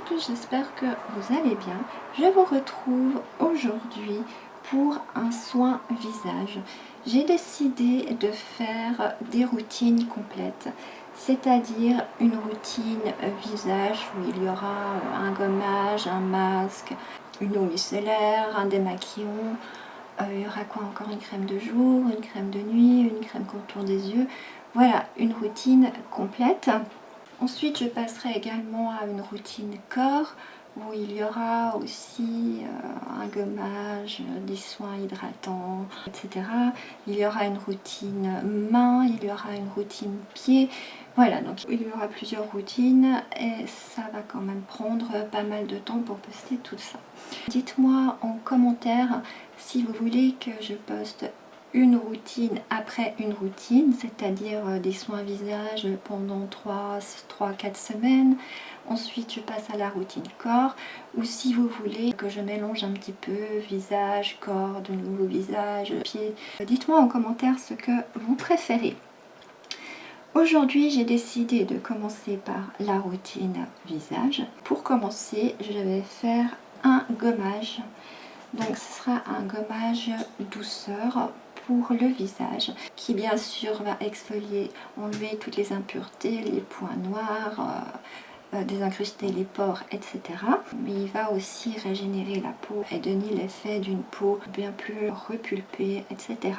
tous, j'espère que vous allez bien. Je vous retrouve aujourd'hui pour un soin visage. J'ai décidé de faire des routines complètes, c'est-à-dire une routine visage où il y aura un gommage, un masque, une eau micellaire, un démaquillant. Il y aura quoi encore? Une crème de jour, une crème de nuit, une crème contour des yeux. Voilà, une routine complète. Ensuite, je passerai également à une routine corps où il y aura aussi un gommage, des soins hydratants, etc. Il y aura une routine main, il y aura une routine pied. Voilà, donc il y aura plusieurs routines et ça va quand même prendre pas mal de temps pour poster tout ça. Dites-moi en commentaire si vous voulez que je poste une routine après une routine, c'est-à-dire des soins visage pendant 3-4 semaines. Ensuite, je passe à la routine corps, ou si vous voulez que je mélange un petit peu visage, corps, de nouveau visage, pied. Dites-moi en commentaire ce que vous préférez. Aujourd'hui, j'ai décidé de commencer par la routine visage. Pour commencer, je vais faire un gommage. Donc ce sera un gommage douceur pour le visage qui bien sûr va exfolier, enlever toutes les impuretés, les points noirs, désincruster les pores, etc. Mais il va aussi régénérer la peau et donner l'effet d'une peau bien plus repulpée, etc.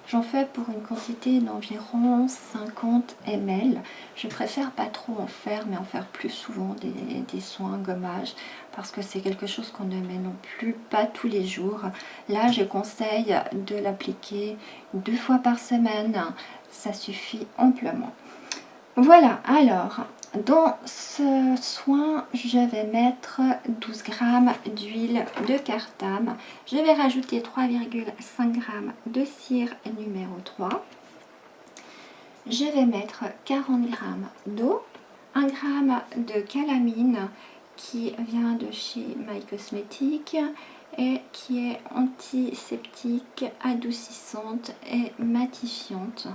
J'en fais pour une quantité d'environ 50 ml. Je préfère pas trop en faire, mais en faire plus souvent des soins gommage parce que c'est quelque chose qu'on ne met non plus pas tous les jours. Là, je conseille de l'appliquer 2 fois par semaine. Ça suffit amplement. Voilà, alors, dans ce soin, je vais mettre 12 g d'huile de cartame. Je vais rajouter 3,5 g de cire numéro 3. Je vais mettre 40 g d'eau, 1 g de calamine qui vient de chez My Cosmetics et qui est antiseptique, adoucissante et matifiante.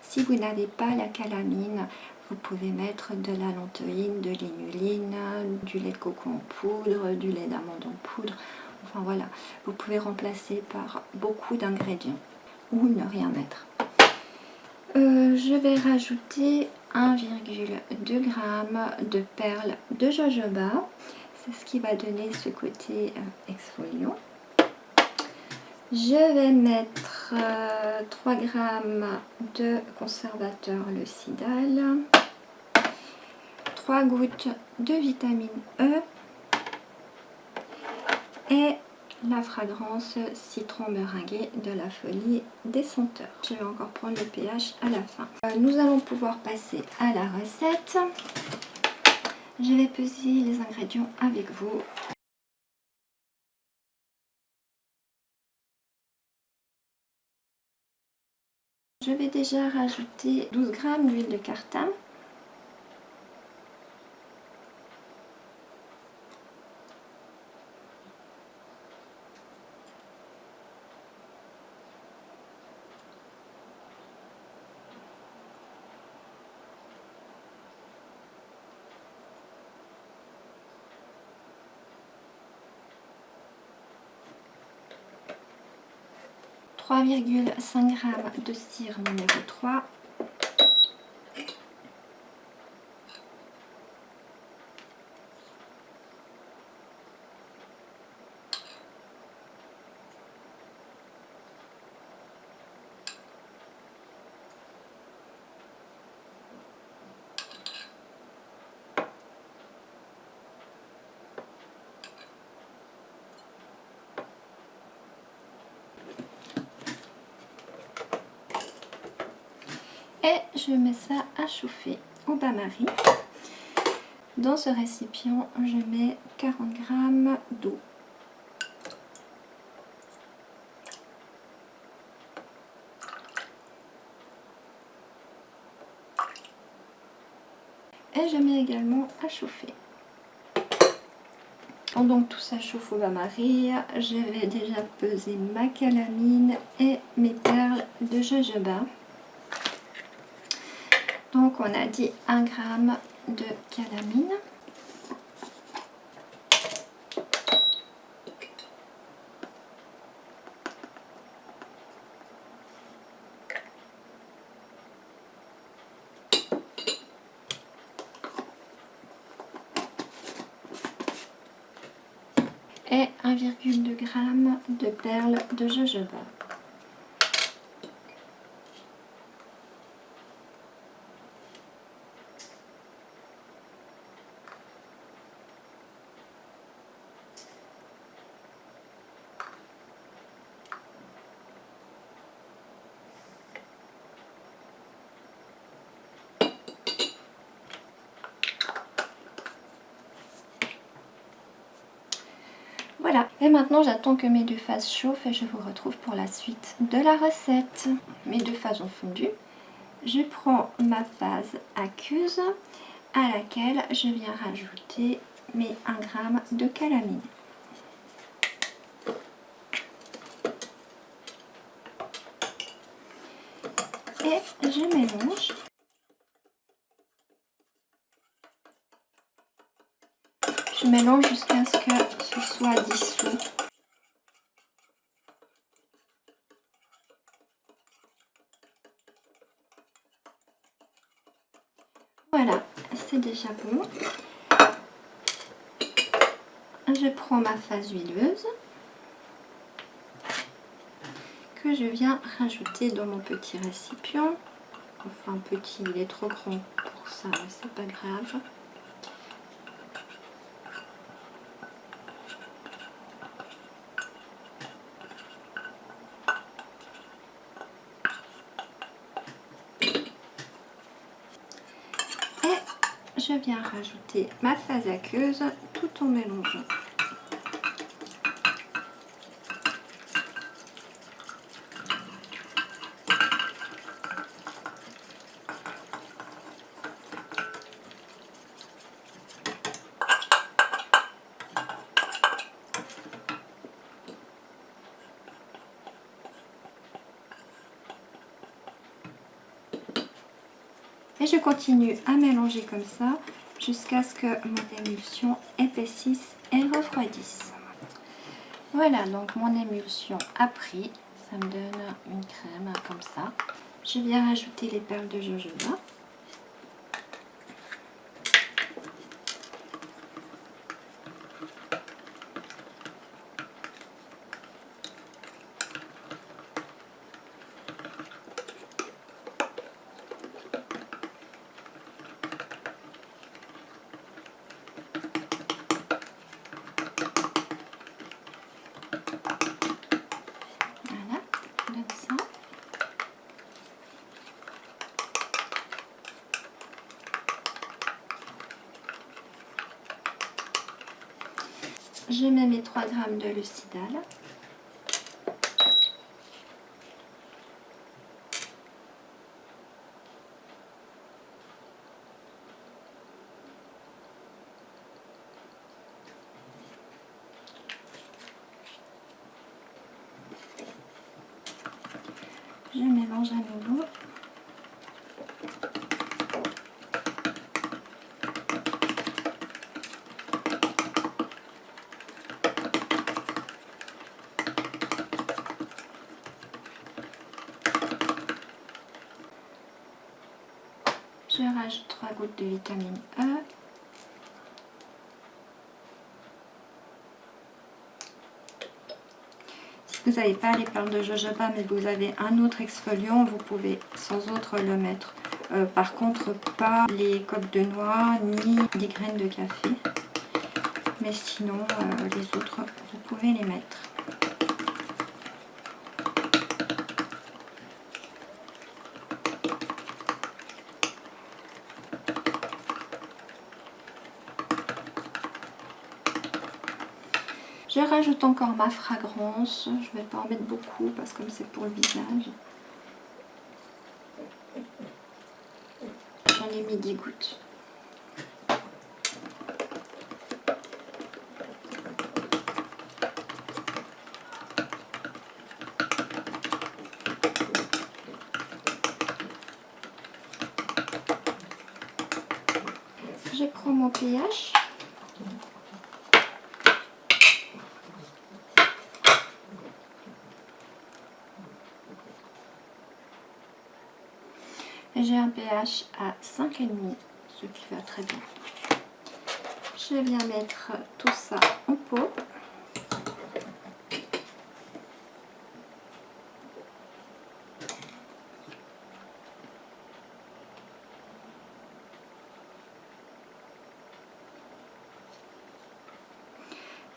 Si vous n'avez pas la calamine, vous pouvez mettre de la lantoïne, de l'inuline, du lait de coco en poudre, du lait d'amande en poudre. Enfin voilà, vous pouvez remplacer par beaucoup d'ingrédients ou ne rien mettre. Je vais rajouter 1,2 g de perles de jojoba. C'est ce qui va donner ce côté exfoliant. Je vais mettre 3 g de conservateur le Sidal, 3 gouttes de vitamine E et la fragrance citron meringué de la Folie des Senteurs. Je vais encore prendre le pH à la fin. Nous allons pouvoir passer à la recette. Je vais peser les ingrédients avec vous. Je vais déjà rajouter 12 g d'huile de cartame. « 3,5 g de cire numéro 3. Et je mets ça à chauffer au bain-marie. Dans ce récipient, je mets 40 g d'eau. Et je mets également à chauffer. Pendant que tout ça chauffe au bain-marie, je vais déjà peser ma calamine et mes perles de jojoba. Donc on a dit 1 g de calamine. et 1,2 g de perles de jojoba. Voilà, et maintenant j'attends que mes deux phases chauffent et je vous retrouve pour la suite de la recette. Mes deux phases ont fondu. Je prends ma phase aqueuse à laquelle je viens rajouter mes 1 g de calamine. Et je mélange. Je mélange jusqu'à ce que ce soit dissous. Voilà, c'est déjà bon. Je prends ma phase huileuse que je viens rajouter dans mon petit récipient. Enfin petit, il est trop grand pour ça, c'est pas grave. Je viens rajouter ma phase aqueuse tout en mélangeant. Et je continue à mélanger comme ça jusqu'à ce que mon émulsion épaississe et refroidisse. Voilà, donc mon émulsion a pris, ça me donne une crème comme ça. Je viens rajouter les perles de jojoba. Je mets mes 3 g de lucidal. Je mélange à nouveau. Je rajoute 3 gouttes de vitamine E. Si vous n'avez pas les perles de jojoba mais vous avez un autre exfoliant, vous pouvez sans autre le mettre. Par contre, pas les coques de noix ni les graines de café. Mais sinon, les autres, vous pouvez les mettre. Je rajoute encore ma fragrance, je ne vais pas en mettre beaucoup parce que comme c'est pour le visage. J'en ai mis 10 gouttes. Je prends mon pH. J'ai un pH à 5,5, ce qui va très bien. Je viens mettre tout ça en pot.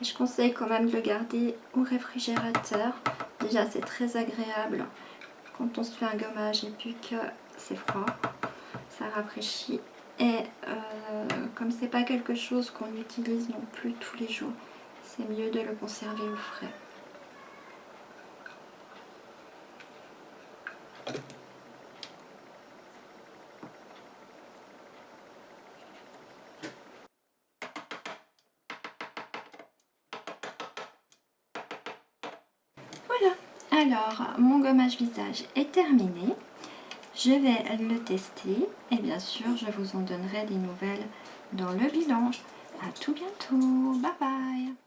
Et je conseille quand même de le garder au réfrigérateur. Déjà c'est très agréable quand on se fait un gommage et puis que c'est froid, ça rafraîchit. Et comme c'est pas quelque chose qu'on utilise non plus tous les jours, c'est mieux de le conserver au frais. Voilà, alors mon gommage visage est terminé. Je vais le tester et bien sûr je vous en donnerai des nouvelles dans le bilan. À tout bientôt, bye bye.